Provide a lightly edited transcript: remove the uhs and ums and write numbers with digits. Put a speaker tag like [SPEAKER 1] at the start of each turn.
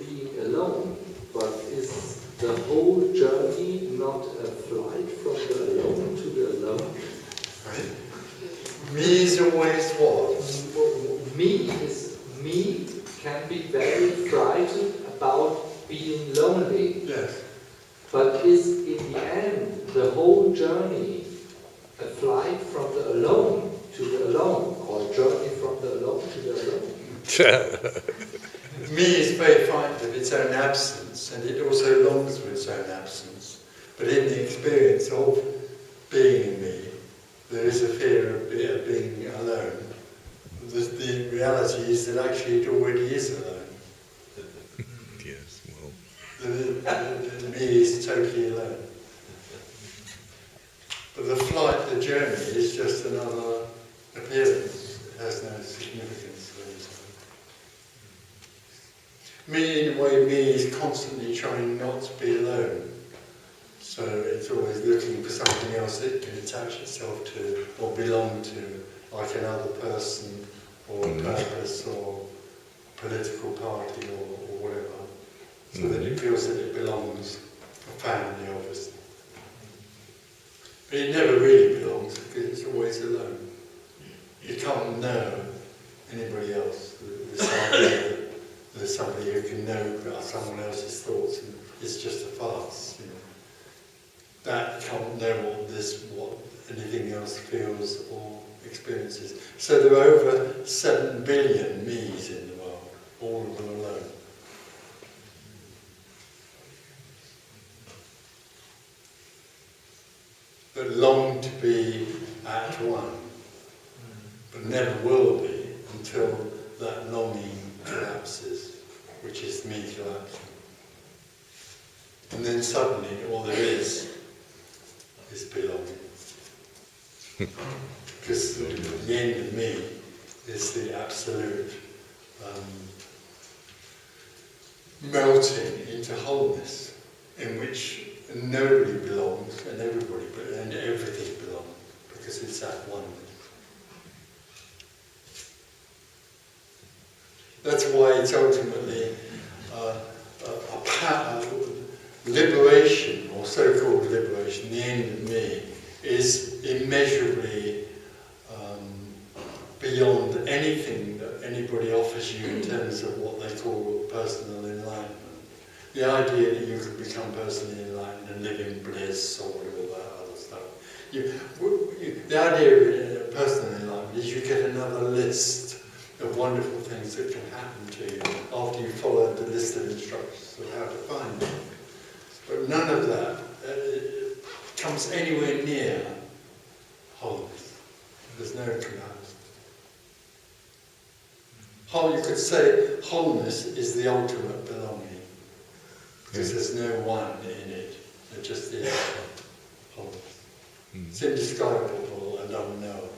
[SPEAKER 1] being alone, but is the whole journey not a flight from the alone to the alone?
[SPEAKER 2] Right? Me is always what?
[SPEAKER 1] Me can be very frightened about being lonely.
[SPEAKER 2] Yes.
[SPEAKER 1] But is in the end the whole journey a flight from the alone to the alone, or a journey from the alone to the alone?
[SPEAKER 2] Me is very frightened of its own absence, and it also longs for its own absence. But in the experience of being me, there is a fear of being alone. The reality is that actually it already is alone.
[SPEAKER 3] Yes, well.
[SPEAKER 2] The me is totally alone. But the flight, the journey, is just another appearance. It has no significance of any sort. Me, in a way, me is constantly trying not to be alone. So it's always looking for something else it can attach itself to or belong to, like another person or a purpose or political party or whatever, so that it feels that it belongs, a family obviously. But it never really belongs because it's always alone. You can't know anybody else. This idea that there's somebody who can know someone else's thoughts, and it's just a farce. You know. That can't know what anything else feels or experiences. So there are over 7 billion me's in the world, all of them alone. That long to be at one, but never will be until that longing collapses, which is me collapsing. And then suddenly all there is belonging. Because the end of me is the absolute melting into wholeness, in which nobody belongs and everybody and everything belongs, because it's that oneness. That's why it's ultimately liberation, or so-called liberation, the end of me, is immeasurably beyond anything that anybody offers you in terms of what they call personal enlightenment. The idea that you could become personally enlightened and live in bliss or all that other stuff. The idea of personal enlightenment is you get another list of wonderful things that can happen to you after you follow the list of instructions of how to find them. But none of that comes anywhere near wholeness. There's no comparison. You could say wholeness is the ultimate belonging, because there's no one in it, it just is wholeness. It's indescribable and unknowable.